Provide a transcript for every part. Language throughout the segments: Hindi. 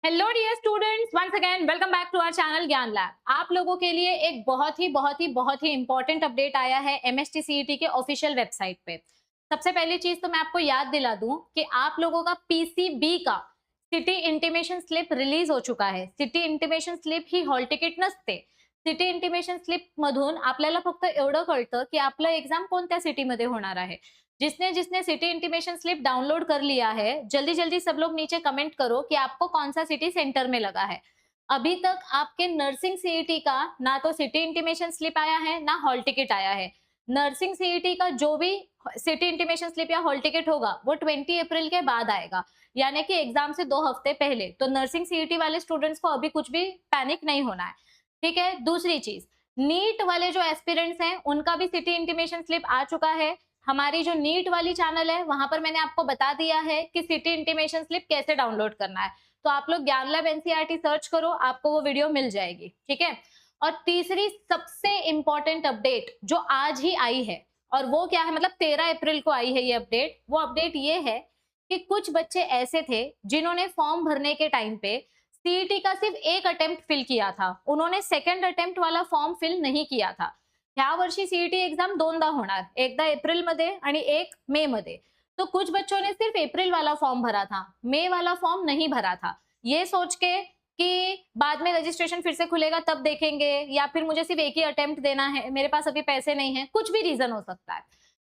Hello dear students, once again welcome back to our channel Gyan Lab. आप लोगों के लिए एक बहुत ही इंपॉर्टेंट अपडेट आया है एमएसटी सीईटी के ऑफिशियल वेबसाइट पे। सबसे पहली चीज तो मैं आपको याद दिला दूं कि आप लोगों का पीसीबी का सिटी इंटिमेशन स्लिप रिलीज हो चुका है। सिटी इंटिमेशन स्लिप ही हॉल तिकीट नसते। सिटी इंटिमेशन स्लिप मधून आपल्याला फक्त एवढं कळतं की आपलं एग्जाम कोणत्या सिटीमध्ये होणार आहे। जिसने जिसने सिटी इंटीमेशन स्लिप डाउनलोड कर लिया है, जल्दी जल्दी सब लोग नीचे कमेंट करो कि आपको कौन सा सिटी सेंटर में लगा है। अभी तक आपके नर्सिंग सीईटी का ना तो सिटी इंटीमेशन स्लिप आया है ना हॉल टिकट आया है। नर्सिंग सीईटी का जो भी सिटी इंटीमेशन स्लिप या हॉल टिकट होगा वो 20 अप्रैल के बाद आएगा, यानी कि एग्जाम से 2 हफ्ते पहले। तो नर्सिंग सीईटी वाले स्टूडेंट्स को अभी कुछ भी पैनिक नहीं होना है, ठीक है। दूसरी चीज, नीट वाले जो एस्पिरेंट्स हैं उनका भी सिटी इंटीमेशन स्लिप आ चुका है। हमारी जो नीट वाली चैनल है वहां पर मैंने आपको बता दिया है कि सिटी इंटीमेशन स्लिप कैसे डाउनलोड करना है। तो आप लोग ज्ञान लैब एनसीईआरटी सर्च करो, आपको वो वीडियो मिल जाएगी, ठीक है। और तीसरी सबसे इंपॉर्टेंट अपडेट जो आज ही आई है, और वो क्या है, मतलब 13 अप्रैल को आई है ये अपडेट। वो अपडेट ये है कि कुछ बच्चे ऐसे थे जिन्होंने फॉर्म भरने के टाइम पे सीईटी का सिर्फ एक अटेम्प्ट फिल किया था, उन्होंने सेकंड अटेम्प्ट वाला फॉर्म फिल नहीं किया था। ह्या वर्षी सीईटी एग्जाम दोनदा होणार, एकदा एप्रिल मध्ये आणि एक मे मध्ये। तो कुछ बच्चों ने सिर्फ अप्रैल वाला फॉर्म भरा था, मे वाला फॉर्म नहीं भरा था, ये सोच के कि बाद में रजिस्ट्रेशन फिर से खुलेगा तब देखेंगे, या फिर मुझे सिर्फ एक ही अटेम्प्ट देना है, मेरे पास अभी पैसे नहीं है, कुछ भी रीजन हो सकता है।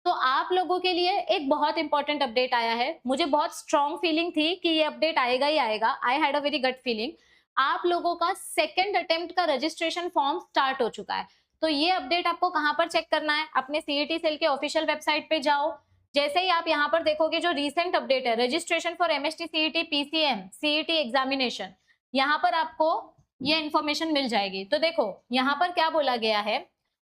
तो आप लोगों के लिए एक बहुत इंपॉर्टेंट अपडेट आया है। मुझे बहुत स्ट्रॉन्ग फीलिंग थी कि ये अपडेट आएगा ही आएगा। I had a very gut feeling. आप लोगों का सेकंड अटेम्प्ट का रजिस्ट्रेशन फॉर्म स्टार्ट हो चुका है। तो ये अपडेट आपको कहां पर चेक करना है, अपने सीईटी सेल के ऑफिशियल वेबसाइट पे जाओ। जैसे ही आप यहाँ पर देखोगे जो रीसेंट अपडेट है, registration for MST CET PCM CET examination, यहाँ पर आपको ये इंफॉर्मेशन मिल जाएगी। तो देखो यहाँ पर क्या बोला गया है,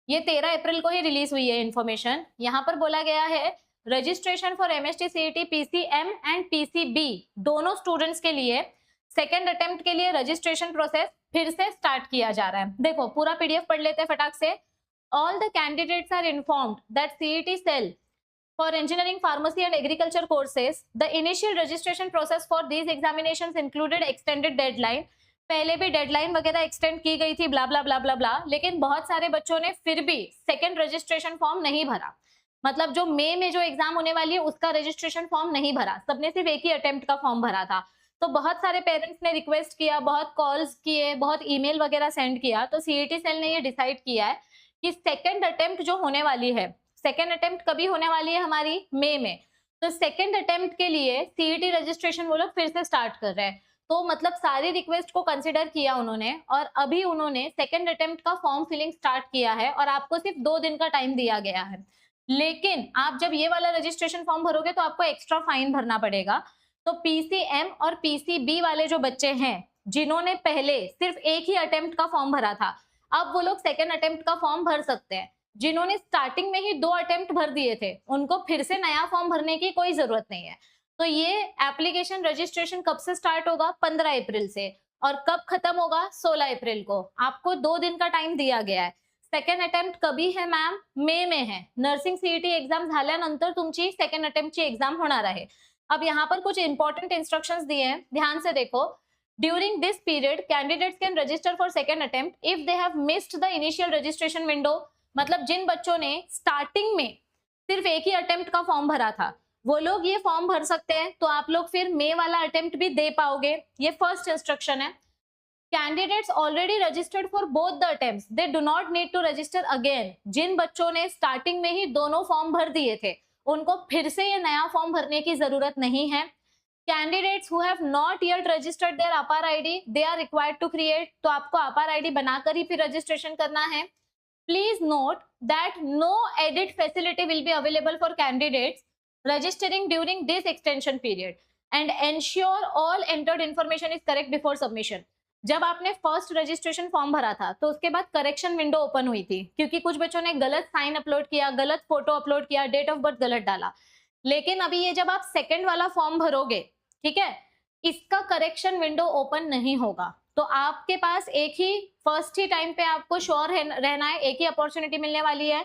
ये 13 अप्रैल को ही रिलीज हुई है इन्फॉर्मेशन। यहाँ पर बोला गया है registration for MST CET PCM and PCB दोनों स्टूडेंट्स के लिए सेकेंड अटेम्प्ट के लिए रजिस्ट्रेशन प्रोसेस फिर से स्टार्ट किया जा रहा है। देखो पूरा पीडीएफ पढ़ लेते हैं फटाक से। All the candidates are informed that CET cell for engineering, pharmacy and agriculture courses, the initial registration process for these examinations included extended deadline। पहले भी डेडलाइन वगैरह एक्सटेंड की गई थी, ब्ला ब्ला ब्ला ब्ला ब्ला, लेकिन बहुत सारे बच्चों ने फिर भी सेकंड रजिस्ट्रेशन फॉर्म नहीं भरा। मतलब जो मई में जो एग्जाम होने वाली है उसका रजिस्ट्रेशन फॉर्म नहीं भरा, सबने सिर्फ एक ही अटेम्प्ट का फॉर्म भरा था। तो बहुत सारे पेरेंट्स ने रिक्वेस्ट किया, बहुत कॉल्स किए, बहुत ईमेल वगैरह सेंड किया। तो सीईटी सेल ने ये डिसाइड किया है कि सेकंड अटेम्प्ट जो होने वाली है, सेकेंड अटेम्प्ट कभी होने वाली है हमारी मई में, तो सेकेंड अटेम्प्ट के लिए सीईटी रजिस्ट्रेशन वो लोग फिर से स्टार्ट कर रहे हैं। तो मतलब सारी रिक्वेस्ट को कंसिडर किया उन्होंने, और अभी उन्होंने सेकेंड अटेम्प्ट का फॉर्म फिलिंग स्टार्ट किया है, और आपको सिर्फ 2 दिन का टाइम दिया गया है। लेकिन आप जब ये वाला रजिस्ट्रेशन फॉर्म भरोगे तो आपको एक्स्ट्रा फाइन भरना पड़ेगा। तो पीसीएम और पीसीबी वाले जो बच्चे हैं जिन्होंने पहले सिर्फ एक ही अटेम्प्ट का फॉर्म भरा था, अब वो लोग सेकेंड अटेम्प्ट का फॉर्म भर सकते हैं। जिन्होंने स्टार्टिंग में ही 2 अटेम्प्ट भर दिए थे उनको फिर से नया फॉर्म भरने की कोई जरूरत नहीं है। तो ये एप्लीकेशन रजिस्ट्रेशन कब से स्टार्ट होगा, 15 अप्रैल से, और कब खत्म होगा, 16 अप्रैल को। आपको 2 दिन का टाइम दिया गया है। सेकंड अटेम्प्ट कभी है मैम, मे में है। नर्सिंग सीईटी एग्जाम झाल्यानंतर तुमची सेकंड अटेम्प्टची एग्जाम होणार आहे। अब यहाँ पर कुछ इंपॉर्टेंट इंस्ट्रक्शंस दिए हैं, ध्यान से देखो। During this period candidates can register for second attempt if they have missed the initial registration window. मतलब जिन बच्चों ने स्टार्टिंग में सिर्फ एक ही अटेम्प्ट का फॉर्म भरा था वो लोग ये फॉर्म भर सकते हैं, तो आप लोग फिर मई वाला अटेम्प्ट भी दे पाओगे। ये फर्स्ट इंस्ट्रक्शन है। Candidates already registered for both the attempts, they do not need to register again. जिन बच्चों ने स्टार्टिंग में ही दोनों फॉर्म भर दिए थे उनको फिर से ये नया फॉर्म भरने की जरूरत नहीं है। Candidates who have not yet registered their APAAR ID, they are required to create. तो आपको अपार आईडी बनाकर ही फिर रजिस्ट्रेशन करना है। Please note that no edit facility will be available for candidates registering during this extension period, and ensure all entered information is correct before submission। जब आपने फर्स्ट रजिस्ट्रेशन फॉर्म भरा था तो उसके बाद करेक्शन विंडो ओपन हुई थी, क्योंकि कुछ बच्चों ने गलत साइन अपलोड किया, गलत फोटो अपलोड किया, डेट ऑफ बर्थ गलत डाला। लेकिन अभी ये जब आप सेकेंड वाला फॉर्म भरोगे, ठीक है, इसका करेक्शन विंडो ओपन नहीं होगा। तो आपके पास एक ही फर्स्ट ही टाइम पे आपको श्योर रहना है, एक ही अपॉर्चुनिटी मिलने वाली है।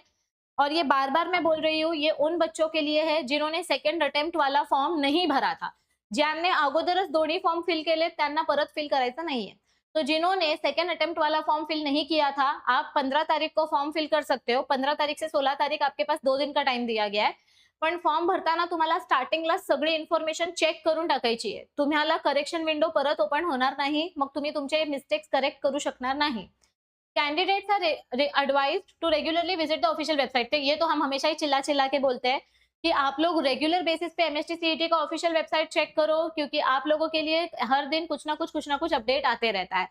और ये बार बार मैं बोल रही हूँ, ये उन बच्चों के लिए है जिन्होंने सेकंड अटेम्प्ट वाला फॉर्म नहीं भरा था। ज्यांनी अगोदरच दोन्ही फॉर्म फिल केले त्यांना परत फिल करायचं नाहीये। तो जिन्होंने सेकेंड अटेम्प्ट वाला फॉर्म फिल नहीं किया था, आप 15 तारीख को फॉर्म फिल कर सकते हो। 15 तारीख से 16 तारीख आपके पास 2 दिन का टाइम दिया गया आहे। पण फॉर्म भरताना तुम्हाला स्टार्टिंगला सगळी इन्फॉर्मेशन चेक करून टाकायची आहे। तुम्हाला करेक्शन विंडो परत ओपन होणार नाही, मग तुम्ही तुमचे मिस्टेक्स करेक्ट करू शकणार नाही। Candidates are advised to regularly visit the official website. ये तो हम हमेशा ही चिल्ला चिल्ला के बोलते हैं कि आप लोग रेगुलर बेसिस पे एमएसटी सीईटी का ऑफिशियल वेबसाइट चेक करो, क्योंकि आप लोगों के लिए हर दिन कुछ ना कुछ अपडेट आते रहता है।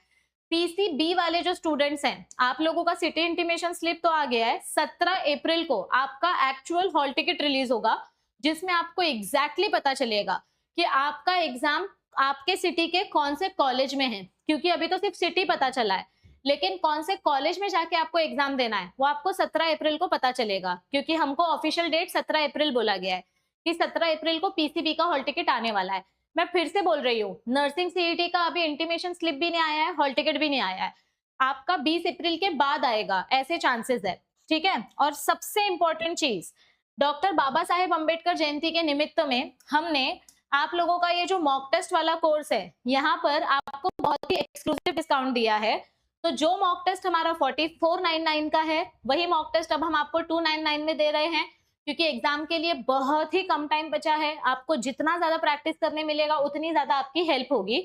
पीसीबी वाले जो स्टूडेंट्स हैं, आप लोगों का सिटी इंटीमेशन स्लिप तो आ गया है। 17 अप्रैल को आपका एक्चुअल हॉल टिकट रिलीज होगा, जिसमें आपको एग्जैक्टली पता चलेगा कि आपका एग्जाम आपके सिटी के कौन से कॉलेज में है, क्योंकि अभी तो सिर्फ सिटी पता चला है, लेकिन कौन से कॉलेज में जाके आपको एग्जाम देना है वो आपको 17 अप्रैल को पता चलेगा, क्योंकि हमको ऑफिशियल डेट 17 अप्रैल बोला गया है कि 17 अप्रैल को पीसीबी का हॉल टिकट आने वाला है। मैं फिर से बोल रही हूँ, नर्सिंग सीईटी का अभी इंटीमेशन स्लिप भी नहीं आया है, हॉल टिकट भी नहीं आया है, आपका 20 अप्रैल के बाद आएगा, ऐसे चांसेस है, ठीक है। और सबसे इंपॉर्टेंट चीज, डॉक्टर बाबा साहेब अम्बेडकर जयंती के निमित्त में हमने आप लोगों का ये जो मॉक टेस्ट वाला कोर्स है, यहाँ पर आपको बहुत ही एक्सक्लूसिव डिस्काउंट दिया है। तो जो मॉक टेस्ट हमारा 4499 का है, वही मॉक टेस्ट अब हम आपको 299 में दे रहे हैं, क्योंकि एग्जाम के लिए बहुत ही कम टाइम बचा है। आपको जितना ज्यादा प्रैक्टिस करने मिलेगा उतनी ज्यादा आपकी हेल्प होगी।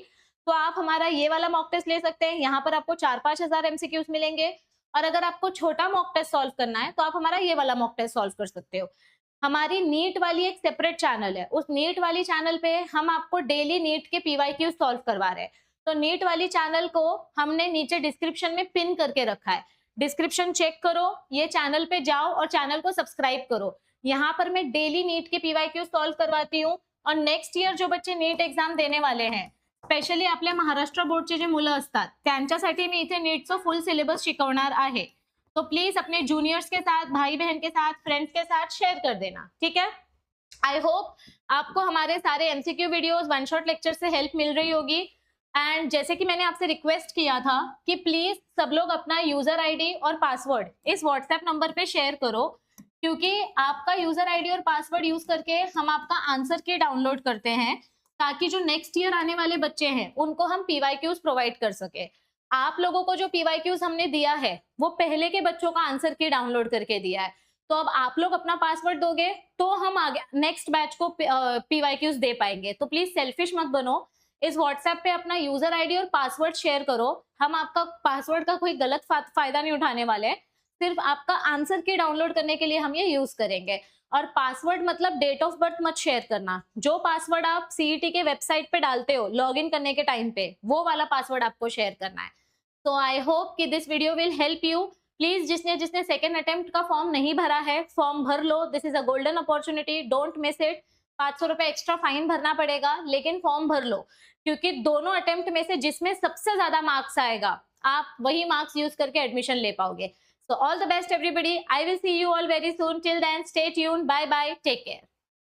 तो आप हमारा ये वाला मॉक टेस्ट ले सकते हैं, यहाँ पर आपको 4-5 हजार एमसीक्यूज मिलेंगे। और अगर आपको छोटा मॉक टेस्ट सॉल्व करना है तो आप हमारा ये वाला मॉक टेस्ट सॉल्व कर सकते हो। हमारी नीट वाली एक सेपरेट चैनल है, उस नीट वाली चैनल पे हम आपको डेली नीट के पीवाईक्यू सॉल्व करवा रहे हैं। तो नीट वाली चैनल को हमने नीचे डिस्क्रिप्शन में पिन करके रखा है, डिस्क्रिप्शन चेक करो, ये चैनल पे जाओ और चैनल को सब्सक्राइब करो। यहाँ पर मैं डेली नीट के पीवाईक्यू सॉल्व करवाती हूँ। और नेक्स्ट ईयर जो बच्चे नीट एग्जाम देणे वाले हैं, स्पेशली आपल्या महाराष्ट्र बोर्डचे जे मुलं असतात त्यांच्यासाठी मी इथे नीटचं फुल सिलेबस शिकवणार आहे। तो प्लीज अपने जूनियर्स के साथ, भाई बहन के साथ, फ्रेंड्स के साथ शेयर कर देना, ठीक है। आई होप आपको हमारे सारे MCQ videos, one shot lecture से हेल्प मिल रही होगी। एंड जैसे कि मैंने आपसे रिक्वेस्ट किया था कि प्लीज सब लोग अपना यूजर आईडी और पासवर्ड इस व्हाट्सएप नंबर पे शेयर करो, क्योंकि आपका यूजर आईडी और पासवर्ड यूज करके हम आपका आंसर की डाउनलोड करते हैं, ताकि जो नेक्स्ट ईयर आने वाले बच्चे हैं उनको हम पीवाईक्यूज प्रोवाइड कर सके। आप लोगों को जो पीवाईक्यूज हमने दिया है वो पहले के बच्चों का आंसर की डाउनलोड करके दिया है। तो अब आप लोग अपना पासवर्ड दोगे तो हम आगे नेक्स्ट बैच को पीवाईक्यूज दे पाएंगे। तो प्लीज सेल्फिश मत बनो, इस व्हाट्सएप पे अपना यूजर आईडी और पासवर्ड शेयर करो। हम आपका पासवर्ड का कोई गलत फायदा नहीं उठाने वाले, सिर्फ आपका आंसर की डाउनलोड करने के लिए हम ये यूज करेंगे। और पासवर्ड मतलब डेट ऑफ बर्थ मत शेयर करना, जो पासवर्ड आप सीईटी के वेबसाइट पे डालते हो लॉगिन करने के टाइम पे, वो वाला पासवर्ड आपको शेयर करना है। तो आई होप कि this video will help you. Please जिसने सेकेंड अटेम्प्ट का फॉर्म नहीं भरा है, फॉर्म भर लो, this is a golden opportunity, don't miss it. 500 रुपए एक्स्ट्रा फाइन भरना पड़ेगा, लेकिन फॉर्म भर लो, क्योंकि दोनों अटेम्प्ट में से जिसमें सबसे ज्यादा मार्क्स आएगा आप वही मार्क्स यूज करके एडमिशन ले पाओगे। So all the best everybody. I will see you all very soon. Till then, stay tuned. Bye bye. Take care.